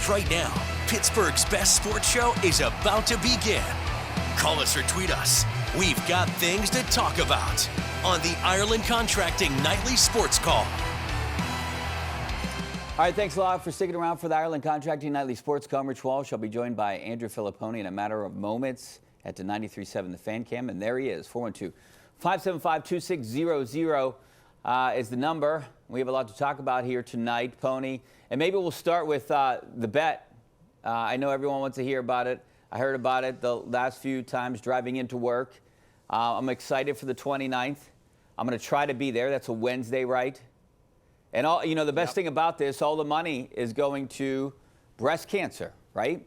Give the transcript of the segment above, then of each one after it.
right now. Pittsburgh's best sports show is about to begin. Call us or tweet us. We've got things to talk about on the Ireland Contracting Nightly Sports Call. All right, thanks a lot for sticking around for the Ireland Contracting Nightly Sports Call. Rich Walsh. I'll be joined by Andrew Fillipponi in a matter of moments at the 93.7 The Fan Cam, and there he is, 412-575-2600 is the number. We have a lot to talk about here tonight, Pony, and maybe we'll start with the bet. I know everyone wants to hear about it. I heard about it the last few times driving into work. I'm excited for the 29th. I'm going to try to be there. That's a Wednesday, right? And all, you know, the best thing about this, all the money is going to breast cancer, right?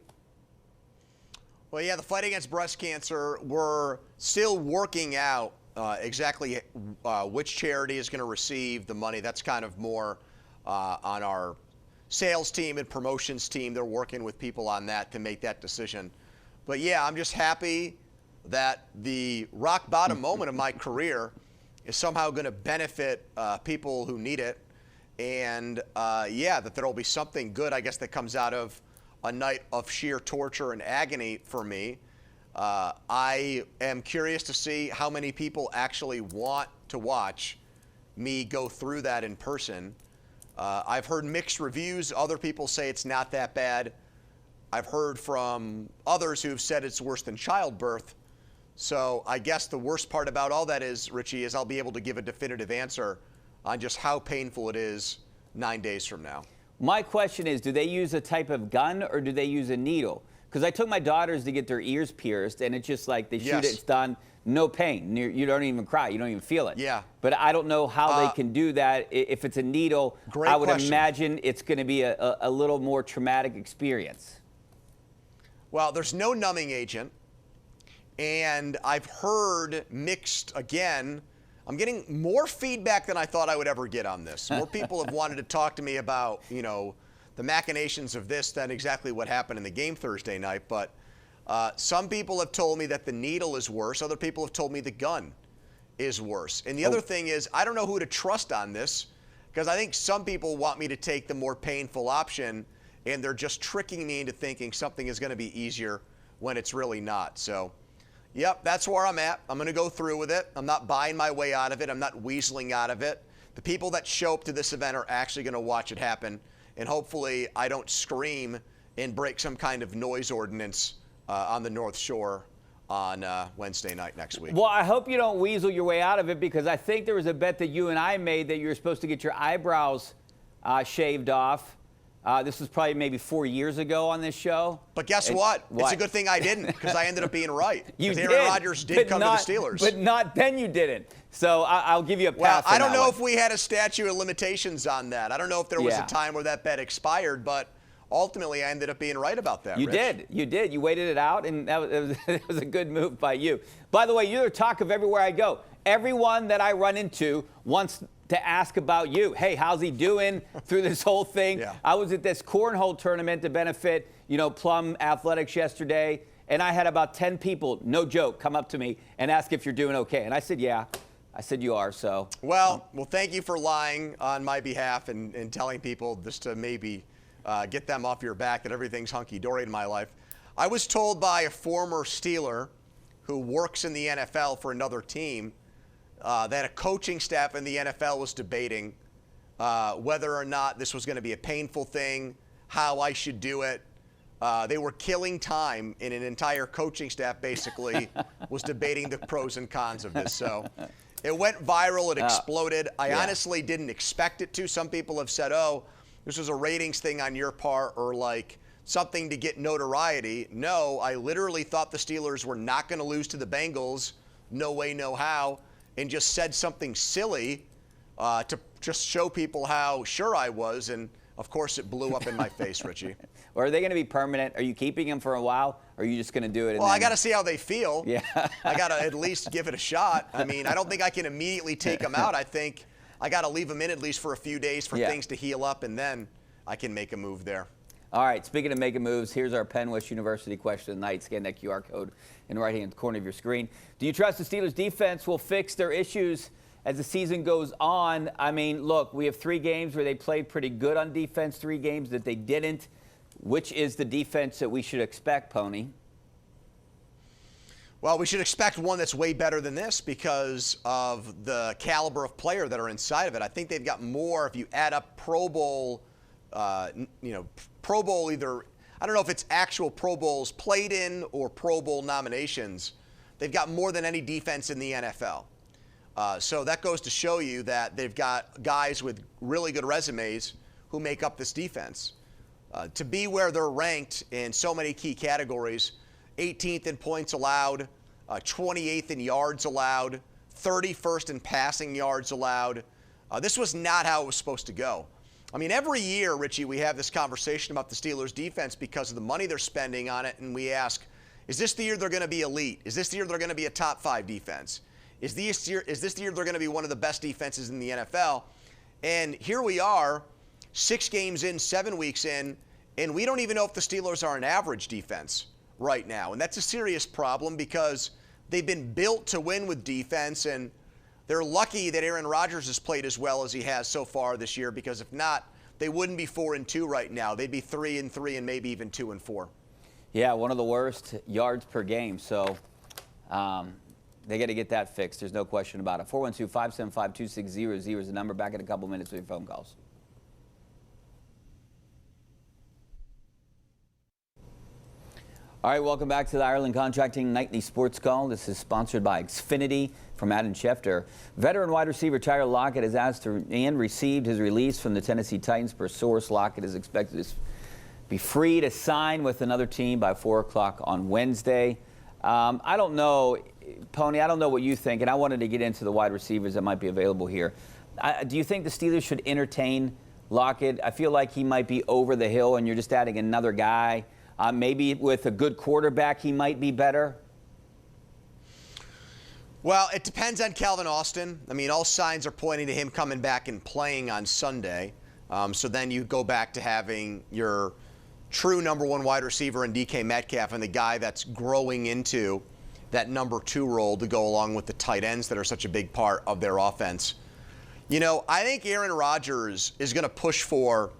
Well, yeah, the fight against breast cancer, we're still working out exactly which charity is going to receive the money. That's kind of more on our sales team and promotions team. They're working with people on that to make that decision. But yeah, I'm just happy that the rock bottom moment of my career is somehow going to benefit people who need it. And yeah, that there'll be something good, I guess, that comes out of a night of sheer torture and agony for me. I am curious to see how many people actually want to watch me go through that in person. I've heard mixed reviews. Other people say it's not that bad. I've heard from others who've said it's worse than childbirth. So I guess the worst part about all that is, Richie, is I'll be able to give a definitive answer on just how painful it is 9 days from now. My question is, do they use a type of gun or do they use a needle? Because I took my daughters to get their ears pierced, and it's just like they shoot it, it's done, no pain. You don't even cry. You don't even feel it. Yeah. But I don't know how they can do that. If it's a needle, I would imagine it's going to be a little more traumatic experience. Well, there's no numbing agent, and I've heard mixed, again, I'm getting more feedback than I thought I would ever get on this. More people have wanted to talk to me about, you know, the machinations of this than exactly what happened in the game Thursday night. But some people have told me that the needle is worse. Other people have told me the gun is worse. And the other thing is, I don't know who to trust on this, because I think some people want me to take the more painful option, and they're just tricking me into thinking something is going to be easier when it's really not. So, yep, that's where I'm at. I'm going to go through with it. I'm not buying my way out of it. I'm not weaseling out of it. The people that show up to this event are actually going to watch it happen. And hopefully I don't scream and break some kind of noise ordinance on the North Shore on Wednesday night next week. Well, I hope you don't weasel your way out of it, because I think there was a bet that you and I made that you were supposed to get your eyebrows shaved off. This was probably maybe 4 years ago on this show. But guess what? It's a good thing I didn't, because I ended up being right. You did. Aaron Rodgers did come to the Steelers. But not then you didn't. So I'll give you a pass. Well, I don't know if we had a statute of limitations on that. I don't know if there was a time where that bet expired, but ultimately I ended up being right about that, You Rich. did. You did. You waited it out, and it was a good move by you. By the way, you're the talk of everywhere I go. Everyone that I run into wants to ask about you. Hey, how's he doing through this whole thing? Yeah. I was at this cornhole tournament to benefit, Plum Athletics yesterday, and I had about 10 people, no joke, come up to me and ask if you're doing okay. And I said, yeah. I said, you are, so. Well, thank you for lying on my behalf and telling people just to maybe get them off your back that everything's hunky-dory in my life. I was told by a former Steeler who works in the NFL for another team that a coaching staff in the NFL was debating whether or not this was going to be a painful thing, how I should do it. They were killing time, and an entire coaching staff basically was debating the pros and cons of this. So it went viral. It exploded. I honestly didn't expect it to. Some people have said, oh, this was a ratings thing on your part, or like something to get notoriety. No, I literally thought the Steelers were not going to lose to the Bengals. No way, no how. And just said something silly to just show people how sure I was. And, of course, it blew up in my face, Richie. Or are they going to be permanent? Are you keeping them for a while? Or are you just going to do it? Well, I got to see how they feel. Yeah. I got to at least give it a shot. I mean, I don't think I can immediately take them out. I think I got to leave them in at least for a few days for things to heal up, and then I can make a move there. All right, speaking of making moves, here's our Penn West University question of the night. Scan that QR code in the right-hand corner of your screen. Do you trust the Steelers' defense will fix their issues as the season goes on? I mean, look, we have 3 games where they played pretty good on defense, 3 games that they didn't. which is the defense that we should expect, Pony? Well, we should expect one that's way better than this because of the caliber of player that are inside of it. I think they've got more if you add up Pro Bowl, Pro Bowl either, I don't know if it's actual Pro Bowls played in or Pro Bowl nominations. They've got more than any defense in the NFL. So that goes to show you that they've got guys with really good resumes who make up this defense. To be where they're ranked in so many key categories, 18th in points allowed, 28th in yards allowed, 31st in passing yards allowed. This was not how it was supposed to go. I mean, every year, Richie, we have this conversation about the Steelers' defense because of the money they're spending on it, and we ask, is this the year they're going to be elite? Is this the year they're going to be a top 5 defense? Is this the year they're going to be one of the best defenses in the NFL? And here we are, 6 games in, 7 weeks in, and we don't even know if the Steelers are an average defense right now. And that's a serious problem because they've been built to win with defense, and they're lucky that Aaron Rodgers has played as well as he has so far this year, because if not, they wouldn't be 4-2 right now. They'd be 3-3 and maybe even 2-4. Yeah, one of the worst yards per game. So they got to get that fixed. There's no question about it. 412-575-2600 is the number. Back in a couple minutes with your phone calls. All right, welcome back to the Ireland Contracting Nightly Sports Call. This is sponsored by Xfinity from Adam Schefter. Veteran wide receiver Tyler Lockett has asked and received his release from the Tennessee Titans. Per source, Lockett is expected to be free to sign with another team by 4 o'clock on Wednesday. I don't know, Pony, I don't know what you think, and I wanted to get into the wide receivers that might be available here. Do you think the Steelers should entertain Lockett? I feel like he might be over the hill, and you're just adding another guy. Maybe with a good quarterback, he might be better. Well, it depends on Calvin Austin. I mean, all signs are pointing to him coming back and playing on Sunday. So then you go back to having your true number 1 wide receiver in DK Metcalf and the guy that's growing into that number 2 role to go along with the tight ends that are such a big part of their offense. You know, I think Aaron Rodgers is going to push for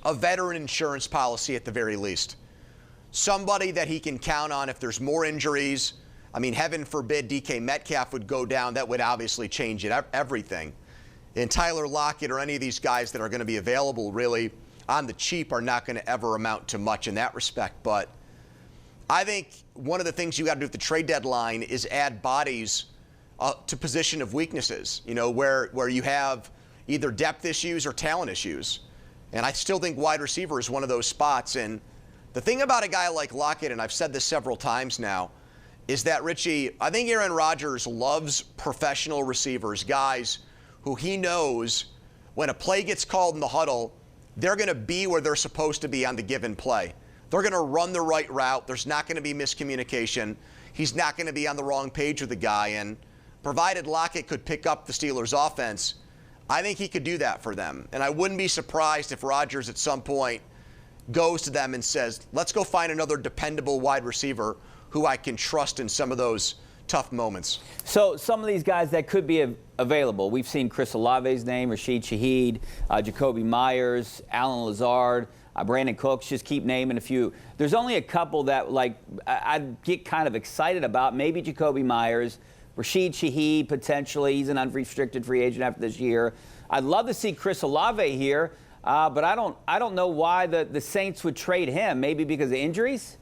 a veteran insurance policy at the very least. Somebody that he can count on if there's more injuries. I mean, heaven forbid DK Metcalf would go down. That would obviously change everything. And Tyler Lockett or any of these guys that are going to be available really on the cheap are not going to ever amount to much in that respect. But I think one of the things you got to do at the trade deadline is add bodies to position of weaknesses, you know, where you have either depth issues or talent issues. And I still think wide receiver is one of those spots. And the thing about a guy like Lockett, and I've said this several times now, is that, Richie, I think Aaron Rodgers loves professional receivers, guys who he knows when a play gets called in the huddle, they're going to be where they're supposed to be on the given play. They're going to run the right route. There's not going to be miscommunication. He's not going to be on the wrong page with the guy. And provided Lockett could pick up the Steelers' offense, I think he could do that for them. And I wouldn't be surprised if Rodgers at some point goes to them and says, let's go find another dependable wide receiver who I can trust in some of those tough moments. So some of these guys that could be available, we've seen Chris Olave's name, Rashid Shaheed, Jacoby Myers, Alan Lazard, Brandon Cooks, just keep naming a few. There's only a couple that I'd get kind of excited about, maybe Jacoby Myers, Rashid Shaheed potentially. He's an unrestricted free agent after this year. I'd love to see Chris Olave here, but I don't know why the Saints would trade him. Maybe because of injuries?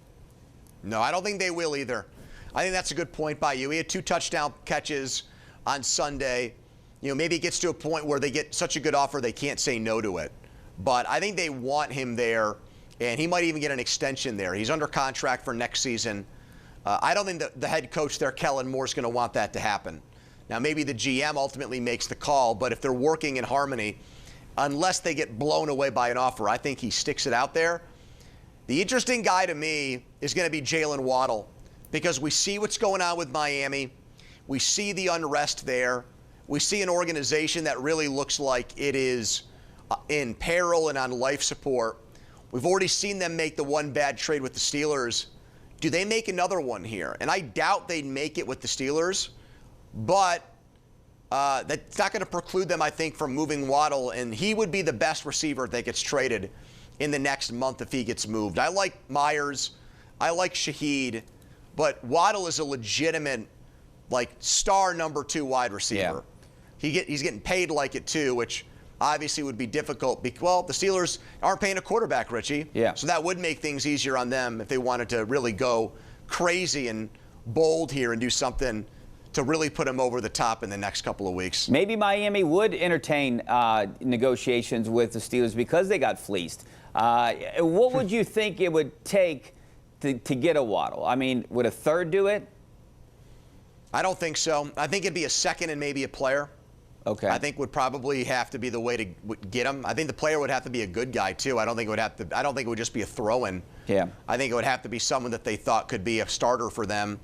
No, I don't think they will either. I think that's a good point by you. He had 2 touchdown catches on Sunday. You know, maybe it gets to a point where they get such a good offer they can't say no to it. But I think they want him there, and he might even get an extension there. He's under contract for next season. I don't think the head coach there, Kellen Moore, is going to want that to happen. Now, maybe the GM ultimately makes the call, but if they're working in harmony, unless they get blown away by an offer, I think he sticks it out there. The interesting guy to me is going to be Jalen Waddle, because we see what's going on with Miami. We see the unrest there. We see an organization that really looks like it is in peril and on life support. We've already seen them make the one bad trade with the Steelers. Do they make another one here? And I doubt they'd make it with the Steelers, but that's not going to preclude them, I think, from moving Waddle, and he would be the best receiver that gets traded in the next month if he gets moved. I like Myers. I like Shaheed. But Waddle is a legitimate, like, star number 2 wide receiver. Yeah. He's getting paid like it, too, which obviously would be difficult. Well, the Steelers aren't paying a quarterback, Richie. Yeah. So that would make things easier on them if they wanted to really go crazy and bold here and do something to really put him over the top in the next couple of weeks. Maybe Miami would entertain negotiations with the Steelers because they got fleeced. What would you think it would take to get a Waddle? I mean, would a third do it? I don't think so. I think it'd be a second and maybe a player. Okay. I think would probably have to be the way to get him. I think the player would have to be a good guy too. I don't think it would just be a throw-in. Yeah. I think it would have to be someone that they thought could be a starter for them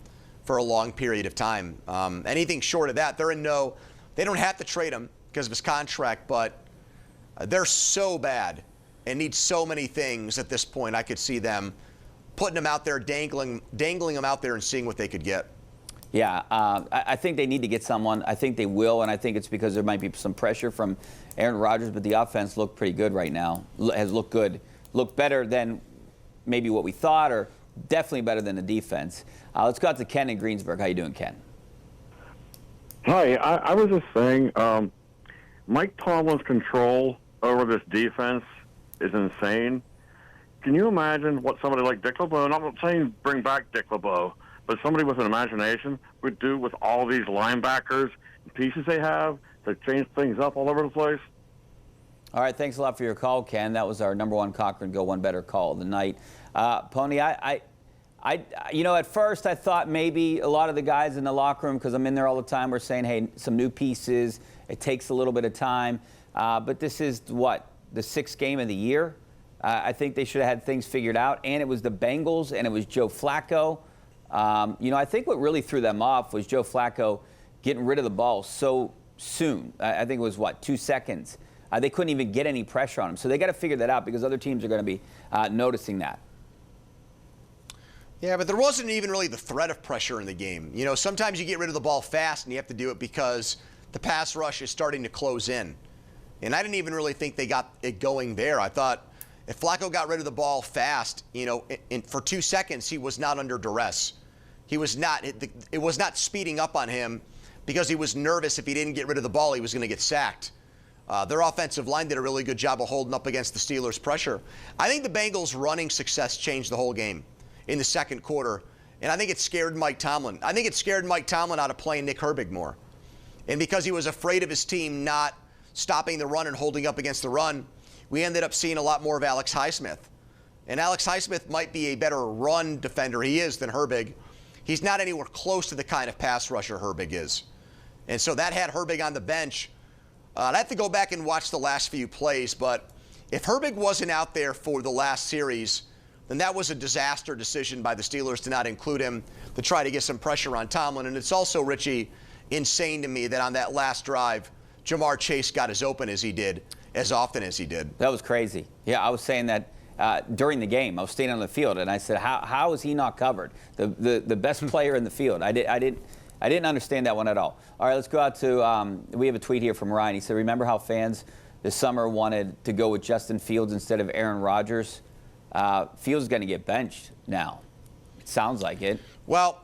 for a long period of time. Anything short of that, they don't have to trade him because of his contract, but they're so bad and need so many things at this point. I could see them putting him out there, dangling him out there and seeing what they could get. Yeah, I think they need to get someone. I think they will, and I think it's because there might be some pressure from Aaron Rodgers, but the offense looked pretty good right now. Has looked good. Looked better than maybe what we thought, or definitely better than the defense. Let's go out to Ken in Greensburg. How you doing, Ken? Hi, I was just saying, Mike Tomlin's control over this defense is insane. Can you imagine what somebody like Dick LeBeau, and I'm not saying bring back Dick LeBeau, but somebody with an imagination would do with all these linebackers and pieces they have to change things up all over the place? All right, thanks a lot for your call, Ken. That was our number one Cochran Go One Better call of the night. Pony, at first I thought maybe a lot of the guys in the locker room, because I'm in there all the time, were saying, hey, some new pieces. It takes a little bit of time. But this is, the 6th game of the year? I think they should have had things figured out. And it was the Bengals, and it was Joe Flacco. I think what really threw them off was Joe Flacco getting rid of the ball so soon. I think it was, 2 seconds. They couldn't even get any pressure on him. So they got to figure that out because other teams are going to be noticing that. Yeah, but there wasn't even really the threat of pressure in the game. Sometimes you get rid of the ball fast, and you have to do it because the pass rush is starting to close in. And I didn't even really think they got it going there. I thought if Flacco got rid of the ball fast, for 2 seconds, he was not under duress. He was not. It was not speeding up on him because he was nervous if he didn't get rid of the ball, he was going to get sacked. Their offensive line did a really good job of holding up against the Steelers' pressure. I think the Bengals' running success changed the whole game in the second quarter, and I think it scared Mike Tomlin. I think it scared Mike Tomlin out of playing Nick Herbig more. And because he was afraid of his team not stopping the run and holding up against the run, we ended up seeing a lot more of Alex Highsmith. And Alex Highsmith might be a better run defender he is than Herbig. He's not anywhere close to the kind of pass rusher Herbig is. And so that had Herbig on the bench. I'd have to go back and watch the last few plays, but if Herbig wasn't out there for the last series, then that was a disaster decision by the Steelers to not include him to try to get some pressure on Tomlin. And it's also, Richie, insane to me that on that last drive, Jamar Chase got as open as he did, as often as he did. That was crazy. Yeah, I was saying that during the game. I was standing on the field, and I said, how is he not covered? The best player in the field. I didn't understand that one at all. All right, let's go out to, we have a tweet here from Ryan. He said, remember how fans this summer wanted to go with Justin Fields instead of Aaron Rodgers? Fields is going to get benched now. It sounds like it. Well,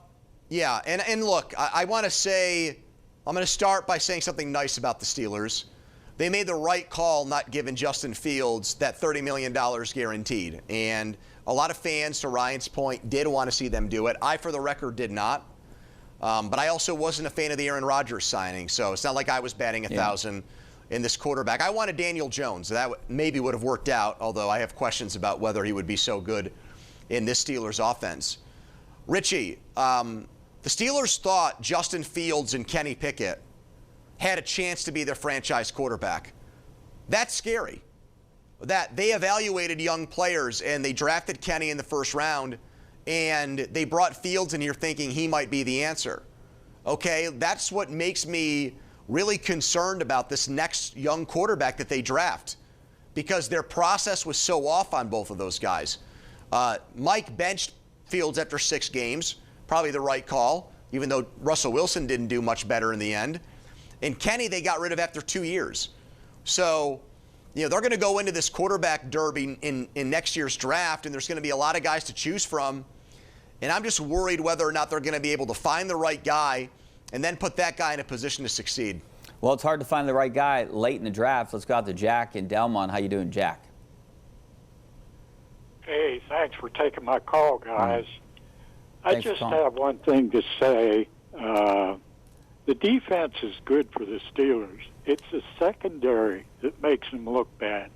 yeah, and look, I want to say, I'm going to start by saying something nice about the Steelers. They made the right call not giving Justin Fields that $30 million guaranteed. And a lot of fans, to Ryan's point, did want to see them do it. I, for the record, did not. But I also wasn't a fan of the Aaron Rodgers signing, so it's not like I was batting 1,000 in this quarterback. I wanted Daniel Jones. That maybe would have worked out, although I have questions about whether he would be so good in this Steelers offense. Richie, the Steelers thought Justin Fields and Kenny Pickett had a chance to be their franchise quarterback. That's scary. That they evaluated young players, and they drafted Kenny in the first round, and they brought Fields in here thinking he might be the answer. Okay, that's what makes me really concerned about this next young quarterback that they draft, because their process was so off on both of those guys. Mike benched Fields after 6 games, probably the right call, even though Russell Wilson didn't do much better in the end. And Kenny they got rid of after 2 years. So they're going to go into this quarterback derby in next year's draft, and there's going to be a lot of guys to choose from. And I'm just worried whether or not they're going to be able to find the right guy and then put that guy in a position to succeed. Well, it's hard to find the right guy late in the draft. Let's go out to Jack in Delmont. How you doing, Jack? Hey, thanks for taking my call, guys. I Thanks for just calling. have one thing to say. The defense is good for the Steelers. It's the secondary that makes them look bad.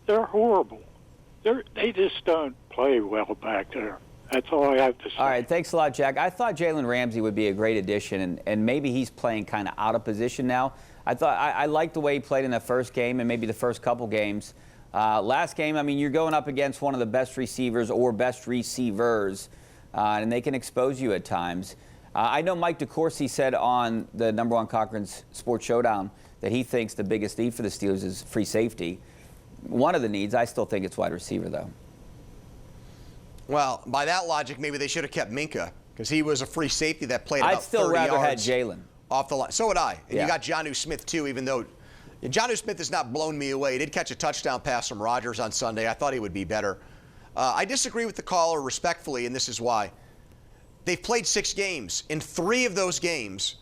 They're horrible. They just don't play well back there. That's all I have to say. All right, thanks a lot, Jack. I thought Jalen Ramsey would be a great addition, and maybe he's playing kind of out of position now. I liked the way he played in that first game and maybe the first couple games. Last game, I mean, you're going up against one of the best receivers or best receivers, and they can expose you at times. I know Mike DeCourcy said on the #1 Cochran's Sports Showdown that he thinks the biggest need for the Steelers is free safety. One of the needs, I still think it's wide receiver, though. Well, by that logic, maybe they should have kept Minka because he was a free safety that played about 30 I'd still rather had yards Jalen off the line. So would I. And Yeah. you got Jonnu Smith, too, even though Jonnu Smith has not blown me away. He did catch a touchdown pass from Rodgers on Sunday. I thought he would be better. I disagree with the caller respectfully, and this is why. They've played 6 games. In 3 of those games,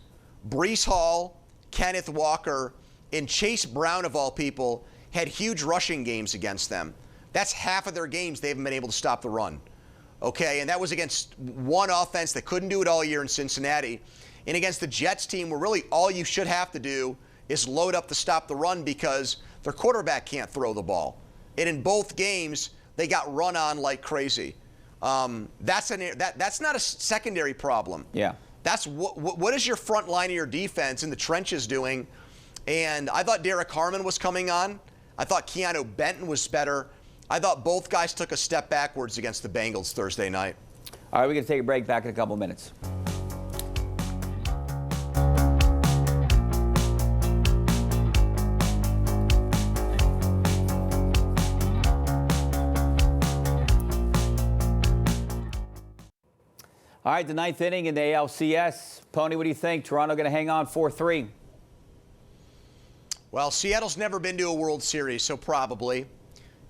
Breece Hall, Kenneth Walker, and Chase Brown, of all people, had huge rushing games against them. That's half of their games they haven't been able to stop the run. Okay, and that was against one offense that couldn't do it all year in Cincinnati, and against the Jets team where really all you should have to do is load up to stop the run because their quarterback can't throw the ball. And in both games, they got run on like crazy. That's not a secondary problem. Yeah. That's what is your front line of your defense in the trenches doing? And I thought Derek Harmon was coming on. I thought Keanu Benton was better. I thought both guys took a step backwards against the Bengals Thursday night. All right, we're going to take a break. Back in a couple minutes. All right, the 9th inning in the ALCS. Pony, what do you think? Toronto going to hang on 4-3? Well, Seattle's never been to a World Series, so probably.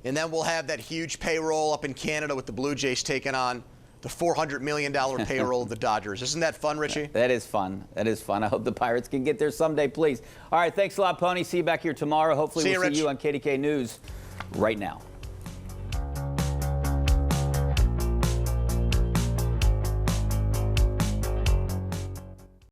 And then we'll have that huge payroll up in Canada with the Blue Jays taking on the $400 million payroll of the Dodgers. Isn't that fun, Richie? That is fun. That is fun. I hope the Pirates can get there someday, please. All right, thanks a lot, Pony. See you back here tomorrow. Hopefully we'll see you on KDK News right now.